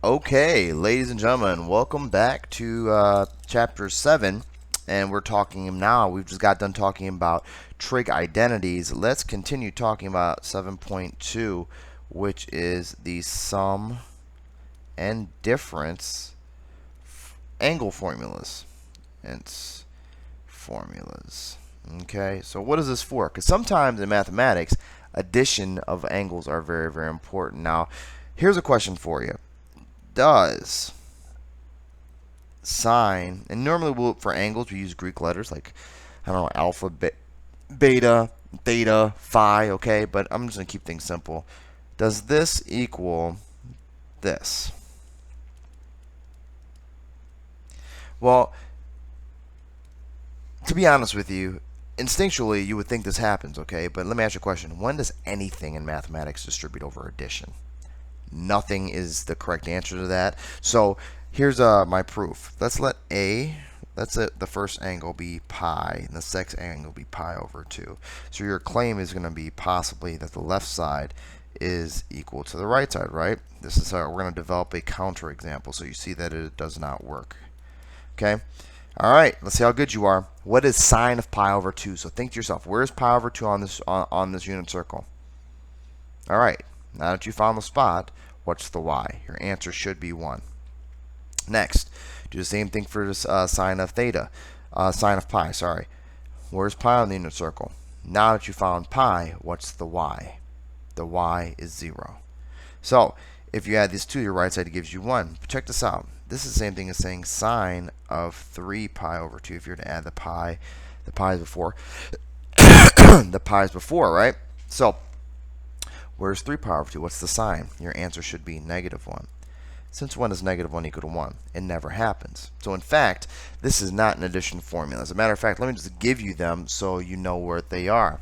Okay, ladies and gentlemen, welcome back to chapter 7, and we're talking now. We've just got done talking about trig identities. Let's continue talking about 7.2, which is the sum and difference angle formulas. It's formulas. Okay, so what is this for? Because sometimes in mathematics, addition of angles are very, very important. Now, here's a question for you. Does sine, and normally for angles we use Greek letters like, I don't know, alpha, beta, theta, phi, okay? But I'm just going to keep things simple. Does this equal this? Well, to be honest with you, instinctually you would think this happens, okay? But let me ask you a question. When does anything in mathematics distribute over addition? Nothing is the correct answer to that. So here's my proof. Let's let the first angle be pi, and the second angle be pi over 2. So your claim is going to be possibly that the left side is equal to the right side, right? This is how we're going to develop a counterexample, so you see that it does not work. Okay? All right, let's see how good you are. What is sine of pi over 2? So think to yourself, where's pi over 2 on this unit circle? All right, now that you found the spot, what's the y? Your answer should be 1. Next, do the same thing for this sine of theta, sine of pi, sorry. Where's pi on the unit circle? Now that you found pi, what's the y? The y is 0. So, if you add these two to your right side, it gives you 1. But check this out. This is the same thing as saying sine of 3 pi over 2. If you were to add the pi is before, the pi is before, right? So, where's 3 pi over 2? What's the sign? Your answer should be negative 1. Since 1 is negative 1 equal to 1, it never happens. So in fact, this is not an addition formula. As a matter of fact, let me just give you them so you know where they are.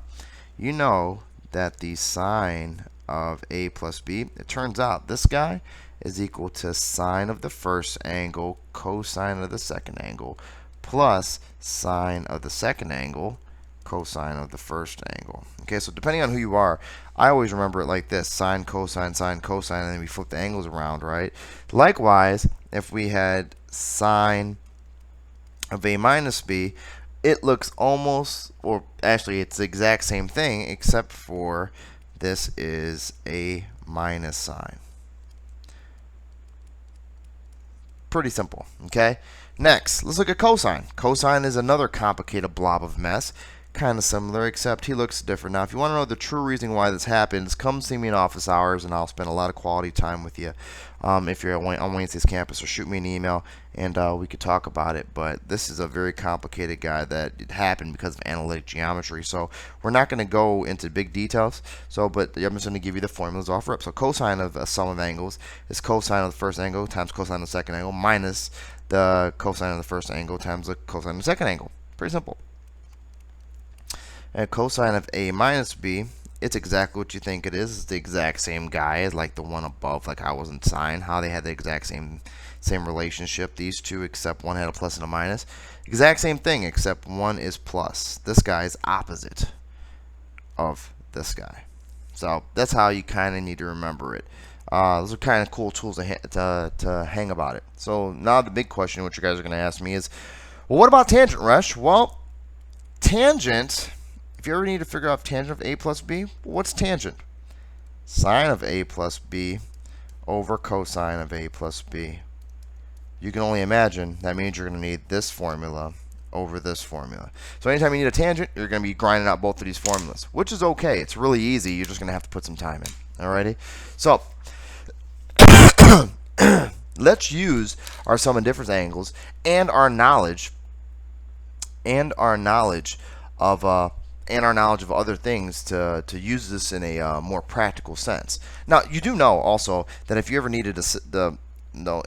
You know that the sine of a plus b, it turns out this guy is equal to sine of the first angle cosine of the second angle plus sine of the second angle cosine of the first angle. Okay, so depending on who you are, I always remember it like this: sine, cosine, and then we flip the angles around, right? Likewise, if we had sine of a minus b, it looks almost, or actually it's the exact same thing, except for this is a minus sign. Pretty simple, okay? Next, let's look at cosine. Cosine is another complicated blob of mess. Kind of similar, except he looks different. Now, if you want to know the true reason why this happens, come see me in office hours, and I'll spend a lot of quality time with you. If you're on Wednesday's campus, or shoot me an email, and we could talk about it. But this is a very complicated guy that it happened because of analytic geometry. So we're not going to go into big details. But I'm just going to give you the formulas off rip. So cosine of a sum of angles is cosine of the first angle times cosine of the second angle minus the cosine of the first angle times the cosine of the second angle. Pretty simple. And cosine of a minus b, it's exactly what you think it is. It's the exact same guy as like the one above, like how it was in sine, how they had the exact same relationship, these two, except one had a plus and a minus. Exact same thing, except one is plus. This guy is opposite of this guy. So that's how you kind of need to remember it. Those are kind of cool tools to hang about it. So now the big question, which you guys are going to ask me is, well, what about tangent, Rush? Well, tangent, if you ever need to figure out tangent of a plus b, what's tangent? Sine of a plus b over cosine of a plus b. You can only imagine that means you're going to need this formula over this formula. So anytime you need a tangent, you're going to be grinding out both of these formulas, which is okay. It's really easy. You're just going to have to put some time in. Alrighty? So let's use our sum and difference angles and our knowledge of other things to use this in a more practical sense. Now, you do know also that if you ever needed the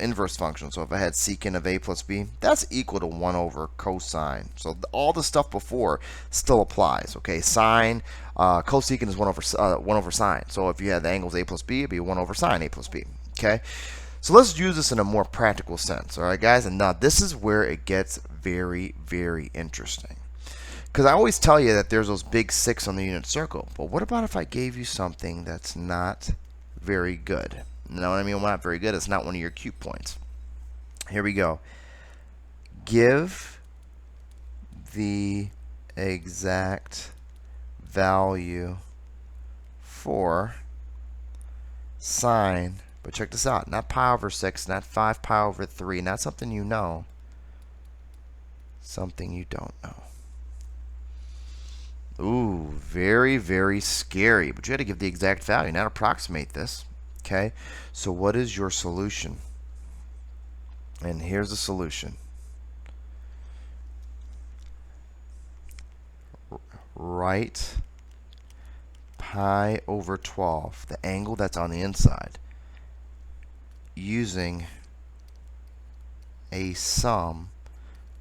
inverse function, so if I had secant of a plus b, that's equal to 1 over cosine. So all the stuff before still applies. Okay, sine, cosecant is 1 over sine. So if you had the angles a plus b, it'd be 1 over sine a plus b. Okay, so let's use this in a more practical sense. All right, guys, and now this is where it gets very, very interesting. Because I always tell you that there's those big 6 on the unit circle. But what about if I gave you something that's not very good? You know what I mean? Well, not very good. It's not one of your cute points. Here we go. Give the exact value for sine, but check this out, not pi over 6, not 5 pi over 3, not something you know, something you don't know. Ooh, very, very scary, but you got to give the exact value, not approximate this. Okay, so what is your solution? And here's the solution. Write pi over 12, the angle that's on the inside, using a sum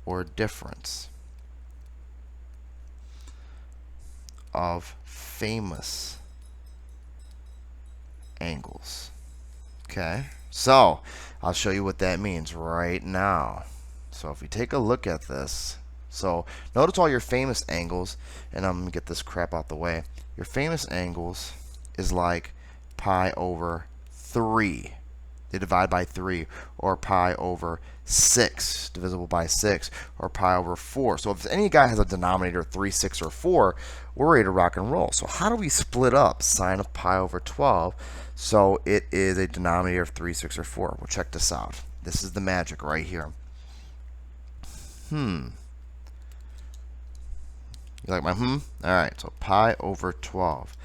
or difference of famous angles. Okay, so I'll show you what that means right now. So if we take a look at this, so notice all your famous angles, and I'm going to get this crap out the way. Your famous angles is like pi over 3. They divide by 3, or pi over 6 divisible by 6, or pi over 4. So if any guy has a denominator 3, 6, or 4, we're ready to rock and roll. So how do we split up sine of pi over 12 so it is a denominator of 3, 6, or 4? Well, check this out. This is the magic right here. You like my All right, so pi over 12.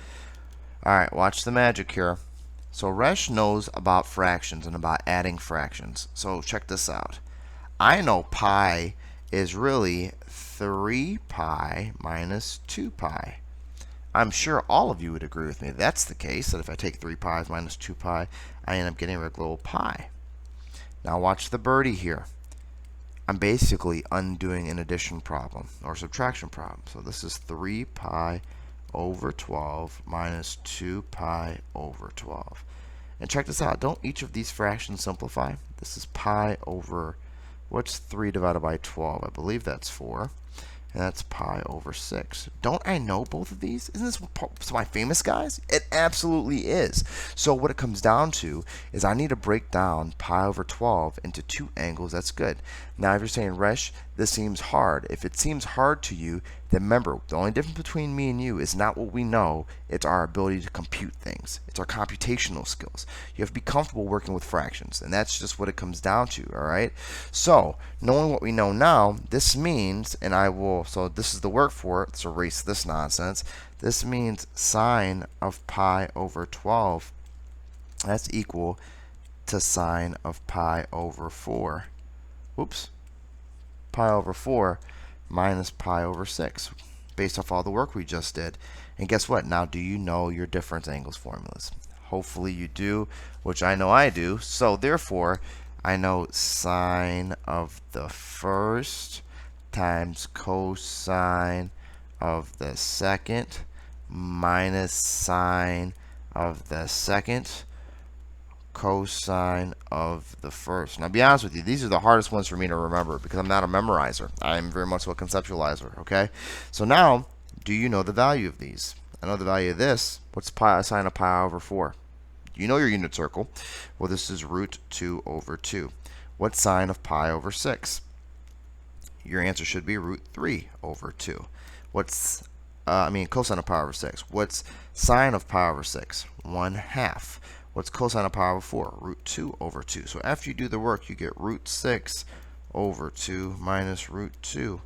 All right, watch the magic here. So Resh knows about fractions and about adding fractions. So check this out. I know pi is really 3 pi minus 2 pi. I'm sure all of you would agree with me that's the case, that if I take 3 pi minus 2 pi, I end up getting a regular old pi. Now watch the birdie here. I'm basically undoing an addition problem or subtraction problem. So this is 3 pi over 12 minus 2 pi over 12. And check this out. Don't each of these fractions simplify? This is pi over, what's 3 divided by 12? I believe that's 4. And that's pi over 6. Don't I know both of these? Isn't this my famous guys? It absolutely is. So what it comes down to is I need to break down pi over 12 into 2 angles. That's good. Now if you're saying, Resh, this seems hard. If it seems hard to you, then remember, the only difference between me and you is not what we know. It's our ability to compute things. It's our computational skills. You have to be comfortable working with fractions, and that's just what it comes down to, all right? So knowing what we know now, this means, and I will, so this is the work for it. Let's erase this nonsense. This means sine of pi over 12, that's equal to sine of pi over 4. Whoops. Pi over 4 minus pi over 6, based off all the work we just did. And guess what? Now, do you know your difference angles formulas? Hopefully you do, which I know I do. So therefore, I know sine of the first times cosine of the second minus sine of the second cosine of the first. Now, to be honest with you, these are the hardest ones for me to remember because I'm not a memorizer. I'm very much a conceptualizer, okay? So now, do you know the value of these? I know the value of this. What's pi sine of pi over 4? You know your unit circle. Well, this is root 2 over 2. What's sine of pi over 6? Your answer should be root 3 over 2. What's, cosine of pi over 6. What's sine of pi over 6? 1/2. What's cosine of pi over 4? Root 2 over 2. So after you do the work, you get root 6 over 2 minus root 2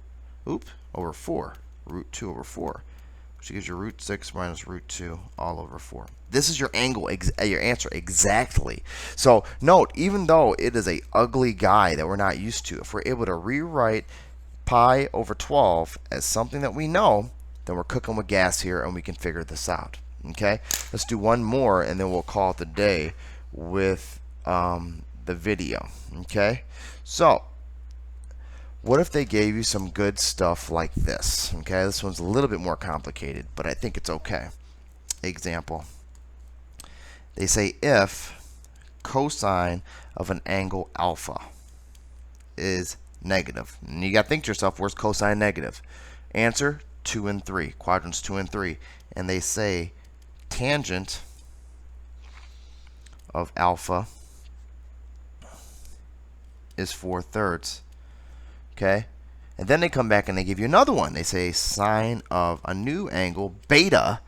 over 4. Root 2 over 4. Which gives you root 6 minus root 2 all over 4. This is your angle, your answer exactly. So note, even though it is a ugly guy that we're not used to, if we're able to rewrite pi over 12 as something that we know, then we're cooking with gas here and we can figure this out. Okay, let's do one more and then we'll call it the day with the video. Okay, so what if they gave you some good stuff like this? Okay, this one's a little bit more complicated, but I think it's okay. Example. They say if cosine of an angle alpha is negative. And you got to think to yourself, where's cosine negative? Answer, 2 and 3. Quadrants 2 and 3. And they say tangent of alpha is 4/3. Okay? And then they come back and they give you another one. They say sine of a new angle, beta,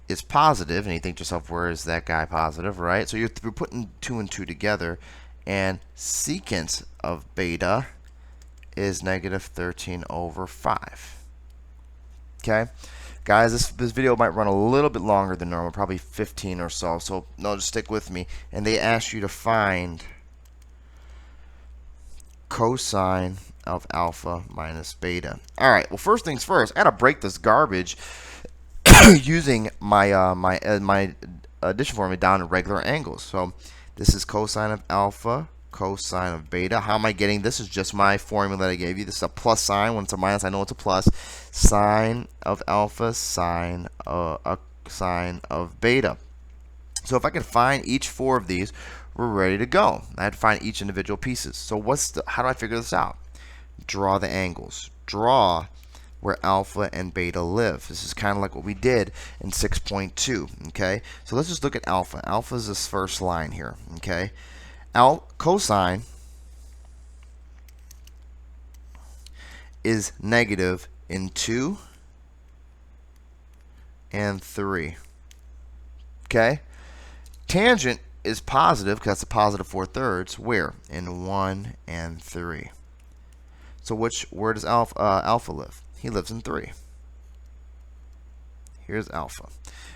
is positive. And you think to yourself, where is that guy positive, right? So you're putting 2 and 2 together. And secant of beta is -13/5. Okay? Guys, this video might run a little bit longer than normal, probably 15 or so. So no, just stick with me. And they ask you to find cosine of alpha minus beta. All right. Well, first things first, I gotta break this garbage using my my addition formula down to regular angles. So this is cosine of alpha, cosine of beta. How am I getting this? Is just my formula that I gave you. This is a plus sign. When it's a minus, I know it's a plus. Sine of alpha, sine of beta. So if I can find each 4 of these, we're ready to go. I had to find each individual pieces. So how do I figure this out? Draw the angles. Draw where alpha and beta live. This is kind of like what we did in 6.2. Okay, so let's just look at alpha. Alpha is this first line here. Okay, cosine is negative in 2 and 3. Okay, tangent is positive because that's a positive 4/3. Where? In 1 and 3. So where does alpha live? He lives in 3. Here's alpha.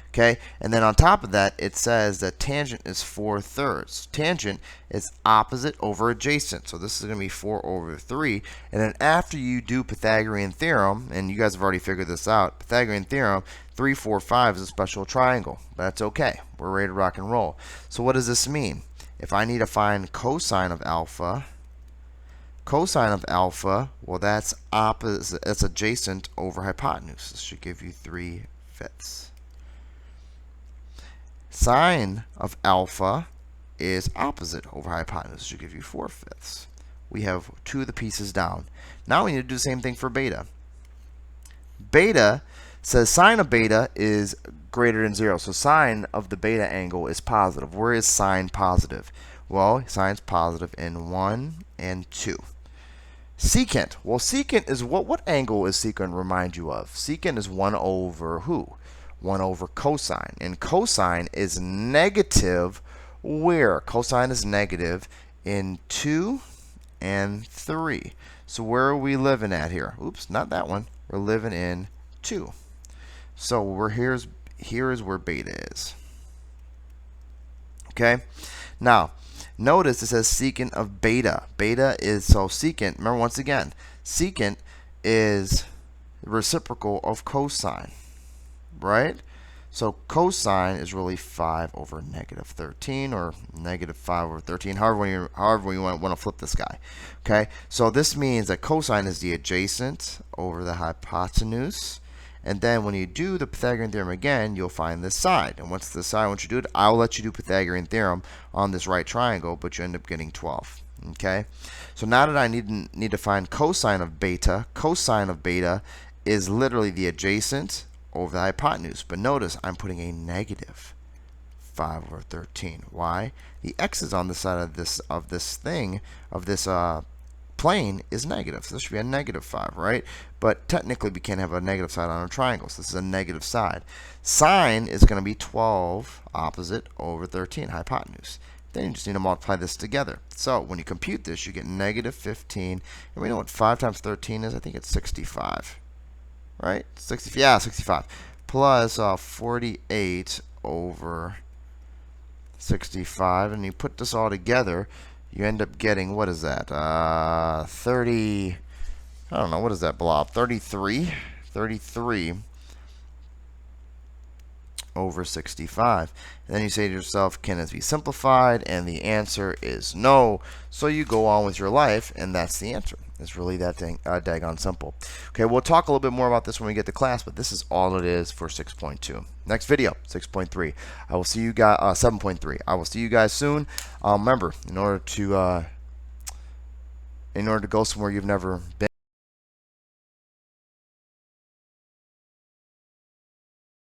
Okay, and then on top of that, it says that tangent is 4/3. Tangent is opposite over adjacent. So this is going to be 4/3. And then after you do Pythagorean theorem, and you guys have already figured this out, Pythagorean theorem, 3, 4, 5 is a special triangle. But that's okay. We're ready to rock and roll. So what does this mean? If I need to find cosine of alpha, well, that's opposite. That's adjacent over hypotenuse. This should give you 3/5. Sine of alpha is opposite over hypotenuse. This should give you 4/5. We have 2 of the pieces down. Now we need to do the same thing for beta. Beta says sine of beta is greater than 0. So sine of the beta angle is positive. Where is sine positive? Well, sine's positive in 1 and 2. Secant. Well, secant is what angle is secant remind you of? Secant is 1 over who? 1 over cosine. And cosine is negative where? Cosine is negative in 2 and 3. So where are we living at here? Oops, not that one. We're living in 2. So here is where beta is. Okay? Now, notice it says secant of beta. Beta is, so secant, remember once again, secant is reciprocal of cosine, right? So cosine is really 5 over -13 or -5/13, however you want to flip this guy. Okay, so this means that cosine is the adjacent over the hypotenuse. And then when you do the Pythagorean theorem again, you'll find this side. And what's the side? Once you do it, I'll let you do Pythagorean theorem on this right triangle, but you end up getting 12. Okay? So now that I need to find cosine of beta is literally the adjacent over the hypotenuse. But notice I'm putting a -5/13. Why? The x is on the side of this plane is negative. So this should be a -5, right? But technically we can't have a negative side on a triangle. So this is a negative side. Sine is going to be 12 opposite over 13 hypotenuse. Then you just need to multiply this together. So when you compute this, you get -15. And we know what 5 times 13 is. I think it's 65. Right? 65. Plus 48 over 65. And you put this all together, you end up getting, what is that? 30, I don't know, what is that blob? 33 over 65. And then you say to yourself, can this be simplified? And the answer is no. So you go on with your life, and that's the answer. It's really that daggone simple. Okay, we'll talk a little bit more about this when we get to class, but this is all it is for 6.2. Next video, 6.3. I will see you guys, 7.3. I will see you guys soon. Remember, in order to go somewhere you've never been,